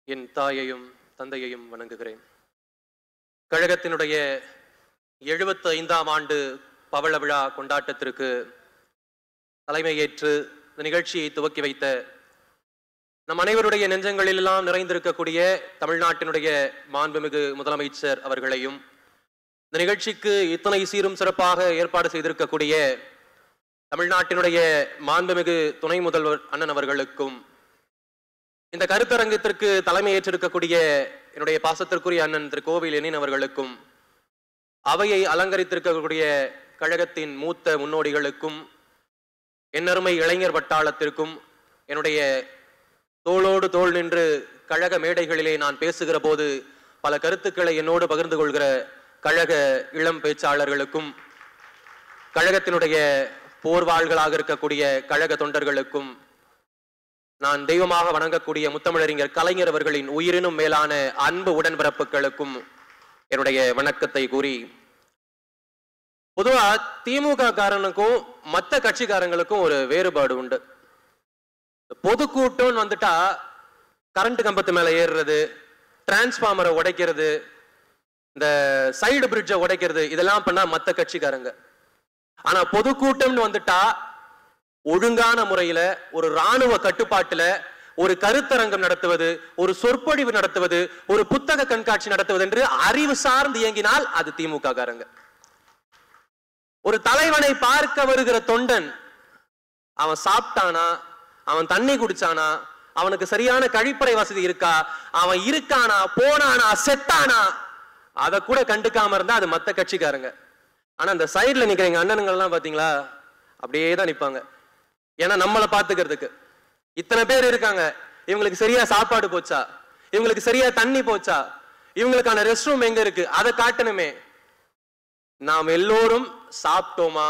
என் தாயையும் தந்தையையும் வணங்குகிறேன். கழகத்தினுடைய 75ஆம் ஆண்டு பவள விழா கொண்டாட்டத்திற்கு தலைமையேற்று இந்த நிகழ்ச்சியை துவக்கி வைத்த நம் அனைவருடைய நெஞ்சங்களிலெல்லாம் நிறைந்திருக்கக்கூடிய தமிழ்நாட்டினுடைய மாண்புமிகு முதலமைச்சர் அவர்களையும், இந்த நிகழ்ச்சிக்கு இத்தனை சீரும் சிறப்பாக ஏற்பாடு செய்திருக்கக்கூடிய தமிழ்நாட்டினுடைய மாண்புமிகு துணை முதல்வர் அண்ணன் அவர்களுக்கும், இந்த கருத்தரங்கத்திற்கு தலைமையேற்றிருக்கக்கூடிய என்னுடைய பாசத்திற்குரிய அண்ணன் திரு கோவில் எண்ணின் அவர்களுக்கும், அவையை அலங்கரித்திருக்கக்கூடிய கழகத்தின் மூத்த முன்னோடிகளுக்கும், என்னருமை இளைஞர் வட்டாளத்திற்கும், என்னுடைய தோளோடு தோள் நின்று கழக மேடைகளிலே நான் பேசுகிற போது பல கருத்துக்களை என்னோடு பகிர்ந்து கொள்கிற கழக இளம் பேச்சாளர்களுக்கும், கழகத்தினுடைய போர்வாள்களாக இருக்கக்கூடிய கழக தொண்டர்களுக்கும், நான் தெய்வமாக வணங்கக்கூடிய முத்தமிழறிஞர் கலைஞர் அவர்களின் உயிரினும் மேலான அன்பு உடன்பிறப்புகளுக்கும் என்னுடைய வணக்கத்தை கூறி, பொதுவா திமுக காரனுக்கும் மற்ற கட்சிக்காரங்களுக்கும் ஒரு வேறுபாடு உண்டு. பொதுக்கூட்டம் வந்துட்டா கரண்ட் கம்பத்து மேல ஏறுறது, டிரான்ஸ்பார்மரை உடைக்கிறது, இந்த சைடு பிரிட்ஜை உடைக்கிறது, இதெல்லாம் பண்ணா மற்ற கட்சிக்காரங்க. ஆனா பொதுக்கூட்டம்னு வந்துட்டா ஒழுங்கான முறையில ஒரு ராணுவ கட்டுப்பாட்டுல ஒரு கருத்தரங்கம் நடத்துவது, ஒரு சொற்பொழிவு நடத்துவது, ஒரு புத்தக கண்காட்சி நடத்துவது என்று அறிவு சார்ந்து இயங்கினால் அது திமுக காரங்க. ஒரு தலைவனை பார்க்க வருகிற தொண்டன் அவன் சாப்பிட்டானா, அவன் தண்ணி குடிச்சானா, அவனுக்கு சரியான கழிப்பறை வசதி இருக்கா, அவன் இருக்கானா, போனானா, செத்தானா, அதை கூட கண்டுக்காம இருந்தா அது மத்த கட்சிக்காரங்க. ஆனா இந்த சைட்ல நிக்கிற எங்க அண்ணனுங்கள்லாம் பாத்தீங்களா அப்படியே தான் நிப்பாங்க. ஏன்னா நம்மளை பாத்துக்கிறதுக்கு இத்தனை பேர் இருக்காங்க, இவங்களுக்கு சரியா சாப்பாடு போச்சா, இவங்களுக்கு சரியா தண்ணி போச்சா, இவங்களுக்கான ரெஸ்ட் ரூம் எங்க இருக்கு அதை காட்டணுமே. நாம் எல்லோரும் சாப்பிட்டோமா,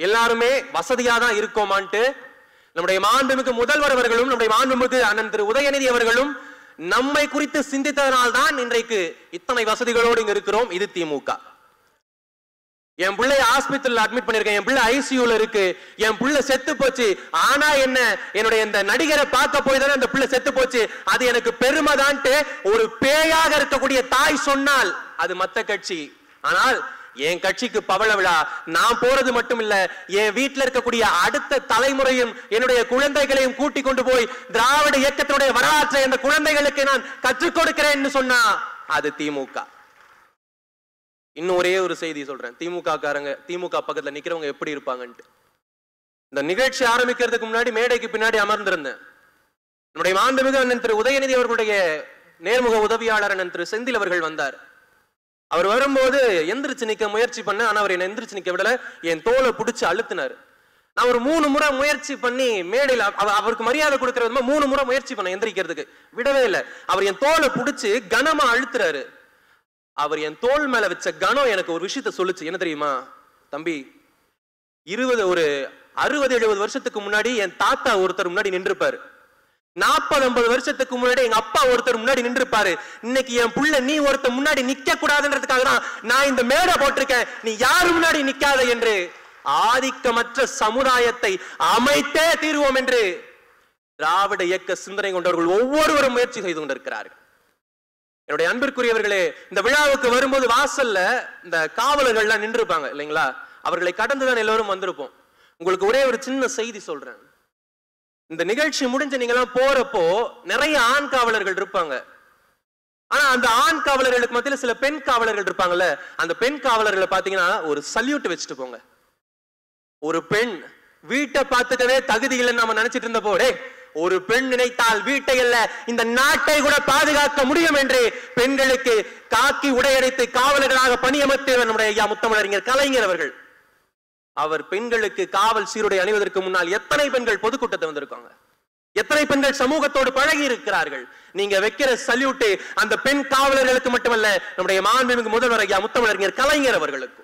எல்லாருமே வசதியா தான் இருக்கோமான்ட்டு நம்முடைய மாண்புமிகு முதல்வர் அவர்களும் நம்முடைய மாண்புமிகு அண்ணன் திரு உதயநிதி அவர்களும் நம்மை குறித்து சிந்தித்ததனால் தான் இன்றைக்கு இத்தனை வசதிகளோடு இங்க இருக்கிறோம். இது திமுக. என் பிள்ளை ஹாஸ்பிட்டல் அட்மிட் பண்ணிருக்கேன், என் பிள்ளை ஐசியூல இருக்கு, என் பிள்ளை செத்து போச்சு, ஆனா என்ன, என்னுடைய இந்த நடிகரை பார்க்க போய் தானே அந்த பிள்ளை செத்து போச்சு, அது எனக்கு பெருமைதான்ட்டு ஒரு பேயாக இருக்கக்கூடிய தாய் சொன்னால் அது மத்த கட்சி. ஆனால் என் கட்சிக்கு பவள விழா, நான் போறது மட்டும் இல்ல, என் வீட்டில் இருக்கக்கூடிய அடுத்த தலைமுறையும் என்னுடைய குழந்தைகளையும் கூட்டி கொண்டு போய் திராவிட இயக்கத்தினுடைய வரலாற்றை அந்த குழந்தைகளுக்கு நான் கற்றுக் கொடுக்கிறேன்னு சொன்னா அது திமுக. இன்னும் ஒரே ஒரு செய்தி சொல்றேன். திமுக காரங்க, திமுக பக்கத்துல நிக்கிறவங்க எப்படி இருப்பாங்கன்ட்டு. இந்த நிகழ்ச்சி ஆரம்பிக்கிறதுக்கு முன்னாடி மேடைக்கு பின்னாடி அமர்ந்திருந்தேன். நம்முடைய மாண்புமிகு அண்ணன் திரு உதயநிதி அவர்களுடைய நேர்முக உதவியாளர் அண்ணன் திரு செந்தில் அவர்கள் வந்தார். அவர் வரும்போது எந்திரிச்சு நிக்க முயற்சி பண்ண, ஆனா அவர் என்ன எந்திரிச்சு நிக்க விடல, என் தோலை பிடிச்சு அழுத்தினார். நான் ஒரு 3 முறை முயற்சி பண்ணி மேடையில் அவருக்கு மரியாதை கொடுக்கறது 3 முறை முயற்சி பண்ண எந்திரிக்கிறதுக்கு விடவே இல்லை. அவர் என் தோலை பிடிச்சு கனமா அழுத்துறாரு. அவர் என் தோல் மேல வச்ச கனம் எனக்கு ஒரு விஷயத்த சொல்லுச்சு. என்ன தெரியுமா தம்பி, ஒரு 60-70 வருஷத்துக்கு முன்னாடி என் தாத்தா ஒருத்தர் முன்னாடி நின்றுப்பாரு, 40-50 வருஷத்துக்கு முன்னாடி எங்க அப்பா ஒருத்தர் முன்னாடி நின்றுப்பாரு. இன்னைக்கு என் புள்ள நீ ஒருத்தர் முன்னாடி நிக்க கூடாதுன்றதுக்காக தான் நான் இந்த மேடை போட்டிருக்கேன், நீ யாரு முன்னாடி நிக்காத என்று ஆதிக்கமற்ற சமுதாயத்தை அமைத்தே தீர்வோம் என்று திராவிட இயக்க சிந்தனை கொண்டவர்கள் ஒவ்வொருவரும் முயற்சி செய்து கொண்டிருக்கிறார்கள். என்னுடைய அன்பிற்குரியவர்களே, இந்த விழாவுக்கு வரும்போது வாசல்ல இந்த காவலர்கள்லாம் நின்று இருப்பாங்க இல்லைங்களா, அவர்களை கடந்துதான் எல்லோரும் வந்திருப்போம். உங்களுக்கு ஒரே ஒரு சின்ன செய்தி சொல்றேன். இந்த நிகழ்ச்சி முடிஞ்சு நீங்க எல்லாம் போறப்போ நிறைய ஆண் காவலர்கள் இருப்பாங்க. ஆனா அந்த ஆண் காவலர்களுக்கு மத்தியில சில பெண் காவலர்கள் இருப்பாங்கல்ல, அந்த பெண் காவலர்களை பாத்தீங்கன்னா ஒரு சல்யூட் வச்சுட்டு போங்க. ஒரு பெண் வீட்டை பார்த்துக்கவே தகுதி இல்லைன்னு நம்ம நினைச்சிட்டு இருந்த போதே, ஒரு பெண் நினைத்தால் வீட்டை அல்ல இந்த நாட்டை கூட பாதுகாக்க முடியும் என்று பெண்களுக்கு காக்கி உடையடைத்து காவலர்களாக பணியமர்த்தியவர் நம்முடைய ஐயா முத்தமிழறிஞர் கலைஞர் அவர்கள். அவர் பெண்களுக்கு காவல் சீருடை அணிவதற்கு முன்னால் எத்தனை பெண்கள் பொதுக்கூட்டத்தை வந்திருக்காங்க, எத்தனை பெண்கள் சமூகத்தோடு பழகி இருக்கிறார்கள். நீங்க வைக்கிற சல்யூட் அந்த பெண் காவலர்களுக்கு மட்டுமல்ல, நம்முடைய மாண்புமிகு முதல்வர் ஐயா முத்தமிழறிஞர் கலைஞர் அவர்களுக்கும்.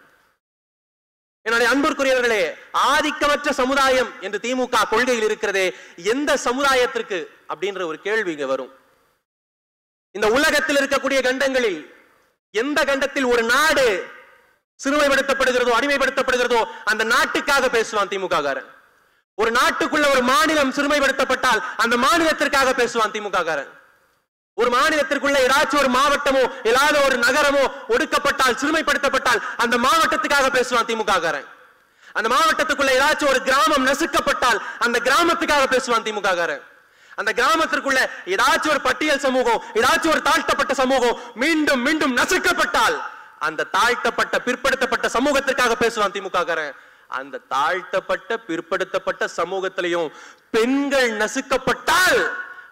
என்னுடைய அன்பிற்குரியவர்களே, ஆதிக்கமற்ற சமுதாயம் என்று திமுக கொள்கையில் இருக்கிறதே, எந்த சமுதாயத்திற்கு அப்படின்ற ஒரு கேள்வி இங்க வரும். இந்த உலகத்தில் இருக்கக்கூடிய கண்டங்களில் எந்த கண்டத்தில் ஒரு நாடு சிறுமைப்படுத்தப்படுகிறதோ அடிமைப்படுத்தப்படுகிறதோ அந்த நாட்டுக்காக பேசுவான் திமுக காரன். ஒரு நாட்டுக்குள்ள ஒரு மாநிலம் சிறுமைப்படுத்தப்பட்டால் அந்த மாநிலத்திற்காக பேசுவான் திமுக காரன். ஒரு மாநிலத்திற்குள்ள ஏதாச்சும் ஒரு மாவட்டமோ இல்லாத ஒரு நகரமோ ஒடுக்கப்பட்டால், சிறுமைப்படுத்தப்பட்டால் அந்த மாவட்டத்துக்காக பேசுவான் திமுக காரன். அந்த மாவட்டத்துக்குள்ள ஏதாச்சும் ஒரு கிராமம் நசுக்கப்பட்டால் அந்த கிராமத்துக்காக பேசுவான் திமுக காரன். அந்த கிராமத்திற்குள்ள ஏதாச்சும் ஒரு பட்டியல் சமூகம், ஏதாச்சும் ஒரு தாழ்த்தப்பட்ட சமூகம் மீண்டும் மீண்டும் நசுக்கப்பட்டால் அந்த தாழ்த்தப்பட்ட பிற்படுத்தப்பட்ட சமூகத்திற்காக பேசுவான் திமுக காரன். அந்த தாழ்த்தப்பட்ட பிற்படுத்தப்பட்ட சமூகத்திலையும் பெண்கள் நசுக்கப்பட்டால்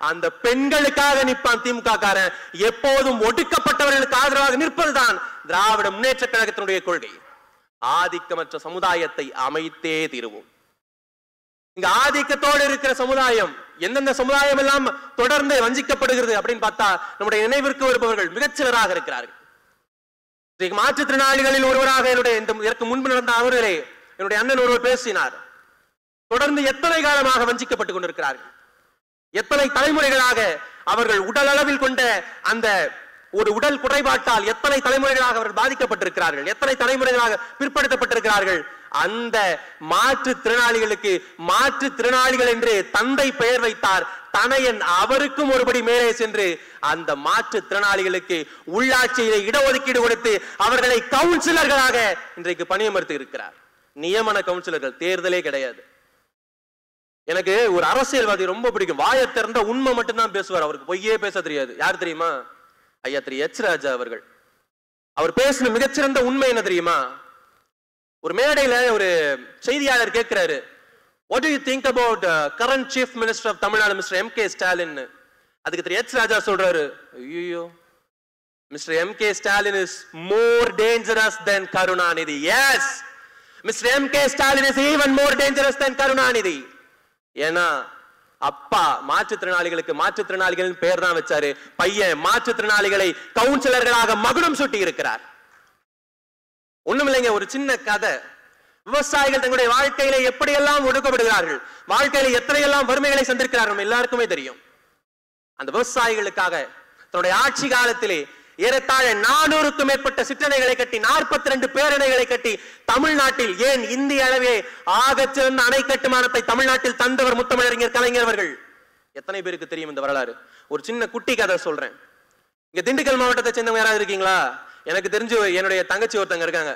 அந்த பெண்களுக்காக நிற்பான் திமுக காரன். எப்போதும் ஒடுக்கப்பட்டவர்களுக்கு ஆதரவாக நிற்பதுதான் திராவிட முன்னேற்ற கழகத்தினுடைய கொள்கை. ஆதிக்கமற்ற சமுதாயத்தை அமைத்தே தீருவோம். இங்க ஆதிக்கத்தோடு இருக்கிற சமுதாயம், எந்தெந்த சமுதாயம் எல்லாம் தொடர்ந்து வஞ்சிக்கப்படுகிறது அப்படின்னு பார்த்தா நம்முடைய நினைவிற்கு வருபவர்கள் மிகச்சிலராக இருக்கிறார்கள். மாற்றுத்திறனாளிகளில் ஒருவராக இதற்கு முன்பு நடந்த அவர்களே என்னுடைய அண்ணன் ஒருவர் பேசினார். தொடர்ந்து எத்தனை காலமாக வஞ்சிக்கப்பட்டுக் கொண்டிருக்கிறார்கள், எத்தனை தலைமுறைகளாக அவர்கள் உடல் அளவில் கொண்ட அந்த ஒரு உடல் குறைபாட்டால் எத்தனை தலைமுறைகளாக அவர்கள் பாதிக்கப்பட்டிருக்கிறார்கள், எத்தனை தலைமுறைகளாக பிற்படுத்தப்பட்டிருக்கிறார்கள். அந்த மாற்றுத்திறனாளிகளுக்கு மாற்றுத்திறனாளிகள் என்று தந்தை பெயர் வைத்தார். தனையன் அவருக்கும் ஒருபடி மேலே சென்று அந்த மாற்றுத்திறனாளிகளுக்கு உள்ளாட்சியிலே இடஒதுக்கீடு கொடுத்து அவர்களை கவுன்சிலர்களாக இன்றைக்கு பணியமர்த்தி இருக்கிறார். நியமன கவுன்சிலர்கள், தேர்தலே கிடையாது. எனக்கு ஒரு அரசியல்வாதி ரொம்ப பிடிக்கும். வாயை திறந்த உண்மை மட்டும்தான் பேசுவார், அவருக்கு பொய்யே பேச தெரியாது. யார் தெரியுமா? ஐயா திரு எச் ராஜா அவர்கள். அவர் பேசின மிகச்சிறந்த உண்மை என்ன தெரியுமா? ஒரு மேடையில ஒரு செய்தியாளர் கேட்கிறாரு, what do you think about current chief minister of Tamil Nadu, Mr. M.K. Stalin? அதுக்கு திரு எச் ராஜா சொல்றாரு, ஐயோ, Mr. M.K. Stalin is more dangerous than Karunanidhi. Yes, Mr. M.K. Stalin is even more dangerous than Karunanidhi. ஏன்னா அப்பா மாற்றுத்திறனாளிகளுக்கு மாற்றுத்திறனாளிகள் பெயர் தான் வச்சாரு, பையன் மாற்றுத்திறனாளிகளை கவுன்சிலர்களாக மகுடம் சூட்டி இருக்கிறார். ஒண்ணுமில்லைங்க, ஒரு சின்ன கதை. விவசாயிகள் தங்களுடைய வாழ்க்கையில எப்படியெல்லாம் ஒடுக்கப்படுகிறார்கள், வாழ்க்கையில எத்தனையெல்லாம் வறுமைகளை சந்திருக்கிறார்கள் எல்லாருக்குமே தெரியும். அந்த விவசாயிகளுக்காக தன்னுடைய ஆட்சி காலத்திலே ஏறத்தாழ 400க்கும் மேற்பட்ட சிற்றணைகளை கட்டி 42 பேரணைகளை கட்டி தமிழ்நாட்டில், ஏன் இந்திய அளவே ஆகச்சிறந்த அணை கட்டுமானத்தை தமிழ்நாட்டில் தந்தவர் முத்தமிழறிஞர் கலைஞர் அவர்கள். எத்தனை பேருக்கு தெரியும் இந்த வரலாறு? ஒரு சின்ன குட்டி கதை சொல்றேன். இங்க திண்டுக்கல் மாவட்டத்தை சேர்ந்தவங்க யாராவது இருக்கீங்களா? எனக்கு தெரிஞ்சு என்னுடைய தங்கச்சி ஒருத்தங்க இருக்காங்க.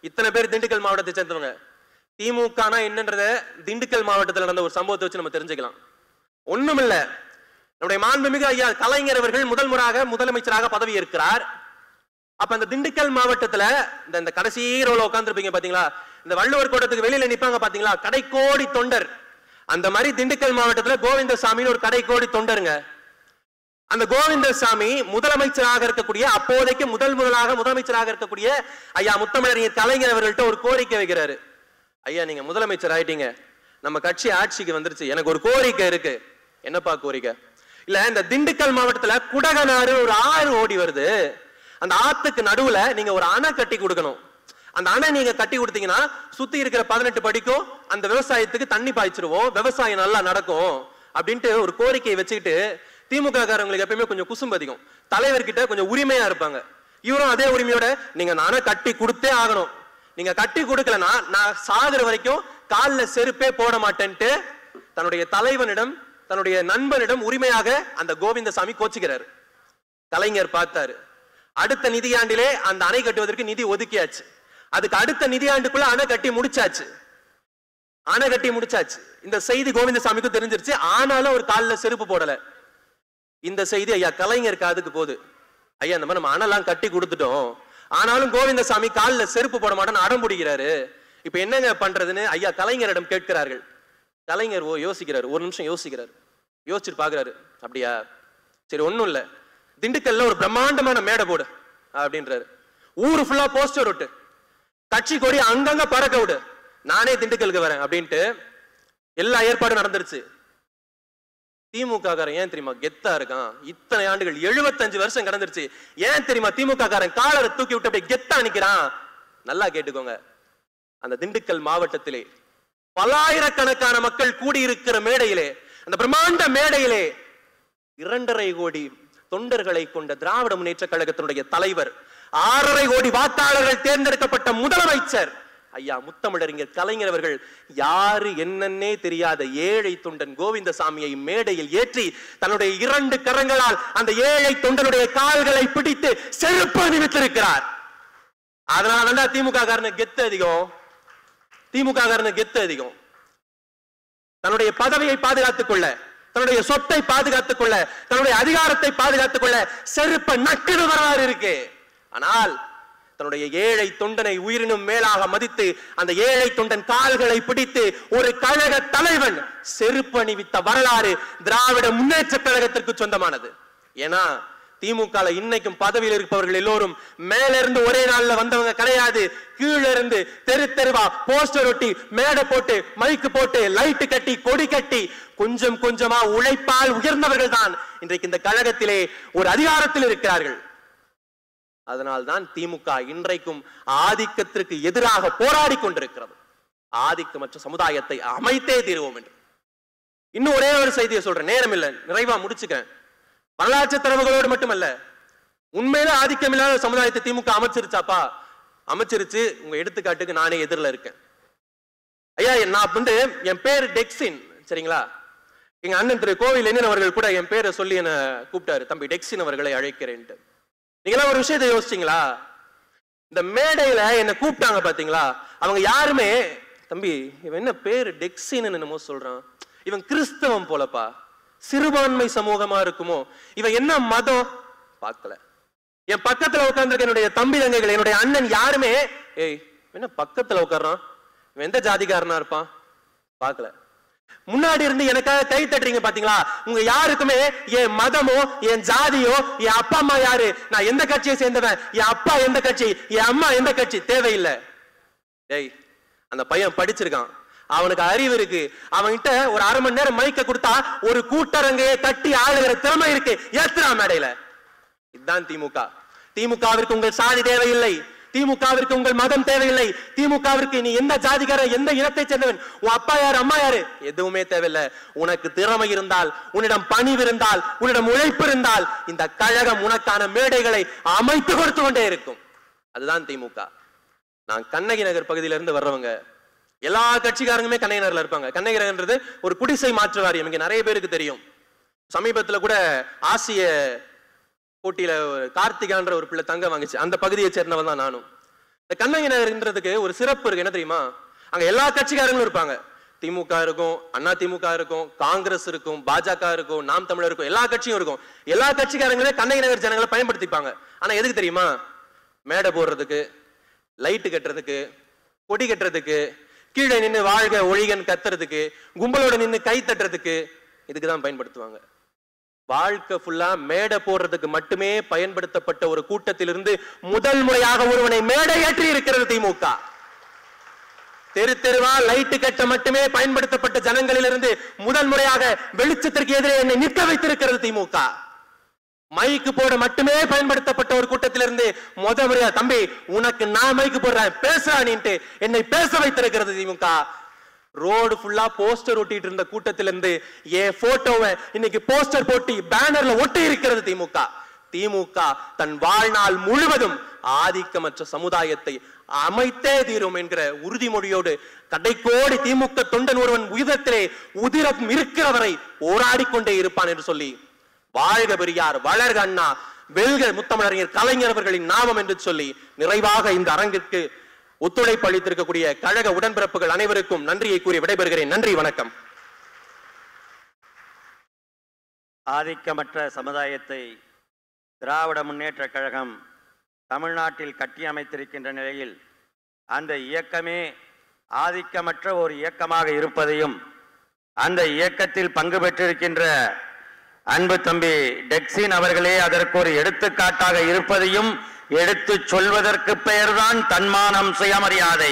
இத்தனை பேர் திண்டுக்கல் மாவட்டத்தை சேர்ந்தவங்க. திமுகனா என்னன்றத திண்டுக்கல் மாவட்டத்தில் நடந்த ஒரு சம்பவத்தை வச்சு நம்ம தெரிஞ்சுக்கலாம். ஒண்ணுமில்ல, நம்முடைய மாண்புமிகு ஐயா கலைஞர் அவர்கள் முதல் முறையாக முதலமைச்சராக பதவி ஏற்கிறார். அப்ப அந்த திண்டுக்கல் மாவட்டத்துல இந்த கடைசி ரோல உட்கார்ந்துருப்பீங்க பாத்தீங்களா, இந்த வள்ளுவர் கோட்டத்துக்கு வெளியில நிப்பாங்க பாத்தீங்களா, கடைக்கோடி தொண்டர். அந்த மாதிரி திண்டுக்கல் மாவட்டத்துல கோவிந்தசாமின்னு ஒரு கடைக்கோடி தொண்டருங்க. அந்த கோவிந்தசாமி முதலமைச்சராக இருக்கக்கூடிய, அப்போதைக்கு முதலாக முதலமைச்சராக இருக்கக்கூடிய ஐயா முத்தமிழறிஞர் கலைஞர் அவர்கள்ட்ட ஒரு கோரிக்கை வைக்கிறாரு. ஐயா, நீங்க முதலமைச்சர் ஆயிட்டீங்க, நம்ம கட்சி ஆட்சிக்கு வந்துருச்சு, எனக்கு ஒரு கோரிக்கை இருக்கு. என்னப்பா கோரிக்கை? இல்ல, இந்த திண்டுக்கல் மாவட்டத்துல குடகனாறு ஒரு ஆறு ஓடி வருது, அந்த ஆத்துக்கு நடுவுல நீங்க ஒரு அணை கட்டி கொடுக்கணும். அந்த அணை நீங்க கட்டி கொடுத்தீங்கன்னா சுத்தி இருக்கிற 18 படிக்கும் அந்த விவசாயத்துக்கு தண்ணி பாய்ச்சிருவோம், விவசாயம் நல்லா நடக்கும் அப்படின்ட்டு ஒரு கோரிக்கையை வச்சுக்கிட்டு, திமுக காரங்களுக்கு எப்பயுமே கொஞ்சம் குசும்பு அதிகம், தலைவர்கிட்ட கொஞ்சம் உரிமையா இருப்பாங்க. இவரும் அதே உரிமையோட நீங்க அணை கட்டி கொடுத்தே ஆகணும், நீங்க கட்டி கொடுக்கலன்னா நான் சாகுற வரைக்கும் காலில் செருப்பே போட மாட்டேன்ட்டு தன்னுடைய தலைவனிடம் தன்னுடைய நண்பனிடம் உரிமையாக அந்த கோவிந்தசாமி கோச்சுக்கிறாரு. கலைஞர் பார்த்தாரு. அடுத்த நிதியாண்டிலே அந்த அணை கட்டுவதற்கு நிதி ஒதுக்கியாச்சு. அதுக்கு அடுத்த நிதியாண்டுக்குள்ள அணை கட்டி முடிச்சாச்சு. இந்த செய்தி கோவிந்தசாமிக்கும் தெரிஞ்சிருச்சு. ஆனாலும் ஒரு காலில் செருப்பு போடல. இந்த செய்தி ஐயா கலைஞர் காதுக்கு போகுது. ஐயா, இந்த மாதிரி நம்ம அணைலாம் கட்டி கொடுத்துட்டோம், ஆனாலும் கோவிந்தசாமி காலில் செருப்பு போட மாட்டேன்னு அடம் பிடிக்கிறாரு, இப்ப என்னங்க பண்றதுன்னு ஐயா கலைஞரிடம் கேட்கிறார்கள். கலைஞர் யோசிக்கிறாரு, ஒரு நிமிஷம் யோசிக்கிறாரு. யோசிச்சுட்டு பாக்குறாரு, அப்படியா, சரி ஒண்ணும் இல்ல, திண்டுக்கல்ல ஒரு பிரம்மாண்டமான மேடை போடு அப்படின்றாரு. ஊரு ஃபுல்லா போஸ்டர் விட்டு, கட்சி கொடி அங்கங்க பறக்க விடு, நானே திண்டுக்கலுக்கு வரேன் அப்படின்ட்டு எல்லா ஏற்பாடும் நடந்துருச்சு. திமுக காரன் ஏன் தெரியுமா கெத்தா இருக்கான்? இத்தனை ஆண்டுகள் 75 வருஷம் கடந்துருச்சு. ஏன் தெரியுமா திமுக காரன் காலரை தூக்கி விட்டு அப்படியே கெத்தா நிக்கிறான்? நல்லா கேட்டுக்கோங்க. அந்த திண்டுக்கல் மாவட்டத்திலே பலாயிரக்கணக்கான மக்கள் கூடியிருக்கிற மேடையிலே, அந்த பிரம்மாண்ட மேடையிலே 2.5 கோடி தொண்டர்களை கொண்ட திராவிட முன்னேற்ற கழகத்தினுடைய தலைவர், 6.5 கோடி வாக்காளர்கள் தேர்ந்தெடுக்கப்பட்ட முதலமைச்சர் ஐயா முத்தமிழறிஞர் கலைஞர் அவர்கள் யாரு என்னன்னே தெரியாத ஏழை தொண்டன் கோவிந்தசாமியை மேடையில் ஏற்றி தன்னுடைய 2 கரங்களால் அந்த ஏழை தொண்டனுடைய கால்களை பிடித்து செருப்பு அணிவித்திருக்கிறார். அதனாலதான் திமுக காரனுக்கு கெத்து அதிகம். திமுக காரனுக்கு கெத்து அதிகம். தன்னுடைய பதவியை பாதுகாத்துக் கொள்ள, தன்னுடைய சொத்தை பாதுகாத்துக் கொள்ள, தன்னுடைய அதிகாரத்தை பாதுகாத்துக் கொள்ள செருப்ப நக்கிடு வரலாறு இருக்கு. ஆனால் தன்னுடைய ஏழை தொண்டனை உயிரினும் மேலாக மதித்து அந்த ஏழை தொண்டன் கால்களை பிடித்து ஒரு கழக தலைவன் செருப்பு அணிவித்த வரலாறு திராவிட முன்னேற்ற கழகத்திற்கு சொந்தமானது. ஏன்னா திமுக இன்னைக்கும் பதவியில் இருப்பவர்கள் எல்லோரும் மேல இருந்து ஒரே நாள்ல வந்தவங்க கிடையாது. கீழ இருந்து தெரு தெருவா போஸ்டர் ஒட்டி, மேடை போட்டு, மைக்கு போட்டு, லைட் கட்டி, கொடி கட்டி, கொஞ்சம் கொஞ்சமா உழைப்பால் உயர்ந்தவர்கள் தான் இன்றைக்கு இந்த கழகத்திலே ஒரு அதிகாரத்தில் இருக்கிறார்கள். அதனால்தான் திமுக இன்றைக்கும் ஆதிக்கத்திற்கு எதிராக போராடி கொண்டிருக்கிறது. ஆதிக்கமற்ற சமுதாயத்தை அமைத்தே தீருவோம் என்று. இன்னும் ஒரே ஒரு செய்தியை சொல்றேன், நேரம் இல்லை, நிறைவா முடிச்சுக்கிறேன். வரலாற்று தரவுகளோடு மட்டுமல்ல, உண்மையில ஆதிக்கம் இல்லாத சமுதாயத்தை திமுக அமைச்சிருச்சாப்பா? அமைச்சிருச்சு. உங்க எடுத்துக்காட்டுக்கு நானே எதிரில் இருக்கேன். ஐயா, நான் என் பேரு டெக்ஸின், சரிங்களா? எங்க அண்ணன் திரு கோவிலன் அவர்கள் கூட என் பேரை சொல்லி என்ன கூப்பிட்டாரு, தம்பி டெக்ஸின் அவர்களை அழைக்கிறேன். நீங்களாம் ஒரு விஷயத்தை யோசிச்சீங்களா? இந்த மேடையில என்ன கூப்பிட்டாங்க பாத்தீங்களா? அவங்க யாருமே, தம்பி இவன் என்ன பேரு டெக்ஸின்னு என்னமோ சொல்றான், இவன் கிறிஸ்தவம் போலப்பா, சிறுபான்மை சமூகமா இருக்குமோ, இவன் என்ன மதம் பார்க்கல. என் பக்கத்துல உட்கார்ந்துருக்க என்னுடைய தம்பி தங்கைகள், என்னுடைய அண்ணன் யாருமே, ஏய் என்ன பக்கத்துல உட்கார்றான், இவன் எந்த ஜாதிகாரனா இருப்பான் பார்க்கல. முன்னாடி இருந்து எனக்காக கை தட்டுறீங்க பாத்தீங்களா? உங்க யாருக்குமே என் மதமோ, என் ஜாதியோ, என் அப்பா அம்மா யாரு, நான் எந்த கட்சியை சேர்ந்தவன், என் அப்பா எந்த கட்சி, என் அம்மா எந்த கட்சி தேவையில்லை. ஏய், அந்த பையன் படிச்சிருக்கான், அவனுக்கு அறிவு இருக்கு, அவன்கிட்ட ஒரு அரை மணி நேரம் மைக்க கொடுத்தா ஒரு கூட்டரங்கையை தட்டி ஆளுகிற திறமை இருக்கு, ஏத்துறா மேடையில. இதுதான் திமுக. திமுகவிற்கு உங்கள் சாதி தேவையில்லை, திமுகவிற்கு உங்கள் மதம் தேவையில்லை, திமுகவிற்கு நீ எந்த ஜாதிகார, எந்த இனத்தை சேர்ந்தவன், உன் அப்பா யாரு, அம்மா யாரு, எதுவுமே தேவையில்லை. உனக்கு திறமை இருந்தால், உன்னிடம் பணிவு இருந்தால், உன்னிடம் உழைப்பு இருந்தால், இந்த கழகம் உனக்கான மேடைகளை அமைத்து கொடுத்து கொண்டே இருக்கும். அதுதான் திமுக. நான் கண்ணகி நகர் பகுதியிலிருந்து வர்றவங்க, எல்லா கட்சிக்காரங்களுமே கண்ணகி நகர்ல இருப்பாங்க. கண்ணகி நகர்ன்றது ஒரு குடிசை மாற்று வாரியம், இங்க நிறைய பேருக்கு தெரியும். சமீபத்துல கூட ஆசிய போட்டியில கார்த்திகான்ற ஒரு பிள்ளை தங்கம் வாங்கிச்சு, அந்த பகுதியை சேர்ந்தவன் தான் நானும். இந்த கண்ணகி நகர்ன்றதுக்கு ஒரு சிறப்பு இருக்கு, என்ன தெரியுமா? அங்க எல்லா கட்சிக்காரங்களும் இருப்பாங்க. திமுக இருக்கும், அண்ணா திமுக இருக்கும், காங்கிரஸ் இருக்கும், பாஜக இருக்கும், நாம் தமிழர் இருக்கும், எல்லா கட்சியும் இருக்கும். எல்லா கட்சிக்காரங்களே கண்ணகி நகர் ஜனங்களை பயன்படுத்திப்பாங்க. ஆனா எதுக்கு தெரியுமா? மேடை போடுறதுக்கு, லைட்டு கட்டுறதுக்கு, கொடி கட்டுறதுக்கு, கீழே நின்று வாழ்க ஒழிகன் கத்துறதுக்கு, கும்பலோட நின்று கை தட்டுறதுக்கு, இதுக்குதான் பயன்படுத்துவாங்க. வாழ்க்கை ஃபுல்லா மேடை போடுறதுக்கு மட்டுமே பயன்படுத்தப்பட்ட ஒரு கூட்டத்திலிருந்து முதல் முறையாக ஒருவனை மேடை ஏற்றி இருக்கிறது திமுக. தெரு தெருவா லைட்டு கட்ட மட்டுமே பயன்படுத்தப்பட்ட ஜனங்களிலிருந்து முதல் முறையாக வெளிச்சத்திற்கு எதிரே என்னை நிற்க வைத்திருக்கிறது திமுக. மைக்கு போட மட்டுமே பயன்படுத்தப்பட்ட ஒரு கூட்டத்திலிருந்து முதல் முறையா, தம்பி உனக்கு நான் மைக்கு போடுறேன் பேசுறான்ட்டு என்னை பேச வைத்திருக்கிறது திமுக. ரோடு ஃபுல்லா போஸ்டர் ஒட்டிட்டு இருந்த கூட்டத்திலிருந்து என் போட்டோவை இன்னைக்கு போஸ்டர் போட்டி பேனர்ல ஒட்டி இருக்கிறது திமுக. திமுக தன் வாழ்நாள் முழுவதும் ஆதிக்கமற்ற சமுதாயத்தை அமைத்தே தீரும் என்கிற உறுதிமொழியோடு கடைக்கோடி திமுக தொண்டன் ஒருவன் உயிரத்திலே உதிரம் இருக்கிறவரை போராடிக்கொண்டே இருப்பான் என்று சொல்லி, வாழ்க பெரியார், வளர்க அண்ணா, வெல்க முத்தமிழறிஞர் கலைஞர் அவர்களின் நாமம் என்று சொல்லி நிறைவாக இந்த அரங்கிற்கு ஒத்துழைப்பு அளித்திருக்கக்கூடிய கழக உடன்பிறப்புகள் அனைவருக்கும் நன்றியை கூறி விடைபெறுகிறேன். நன்றி, வணக்கம். ஆதிக்கமற்ற சமுதாயத்தை திராவிட முன்னேற்ற கழகம் தமிழ்நாட்டில் கட்டியமைத்திருக்கின்ற நிலையில் அந்த இயக்கமே ஆதிக்கமற்ற ஒரு இயக்கமாக இருப்பதையும், அந்த இயக்கத்தில் பங்கு பெற்றிருக்கின்ற அன்பு தம்பி டெக்ஸின் அவர்களே அதற்கு ஒரு எடுத்துக்காட்டாக இருப்பதையும் எடுத்து சொல்வதற்கு பெயர்தான் தன்மானம், சுயமரியாதை.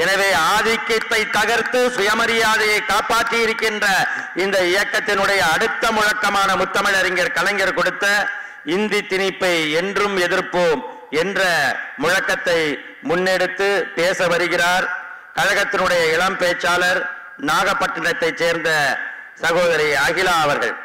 எனவே ஆதிக்கத்தை தகர்த்து சுயமரியாதையை காப்பாற்றி இருக்கின்ற இந்த இயக்கத்தினுடைய அடுத்த முழக்கமான முத்தமிழறிஞர் கலைஞர் கொடுத்த இந்தி திணிப்பை என்றும் எதிர்ப்போம் என்ற முழக்கத்தை முன்னெடுத்து பேச வருகிறார் கழகத்தினுடைய இளம் பேச்சாளர் நாகப்பட்டினத்தைச் சேர்ந்த சகோதரி அகிலா அவர்கள்.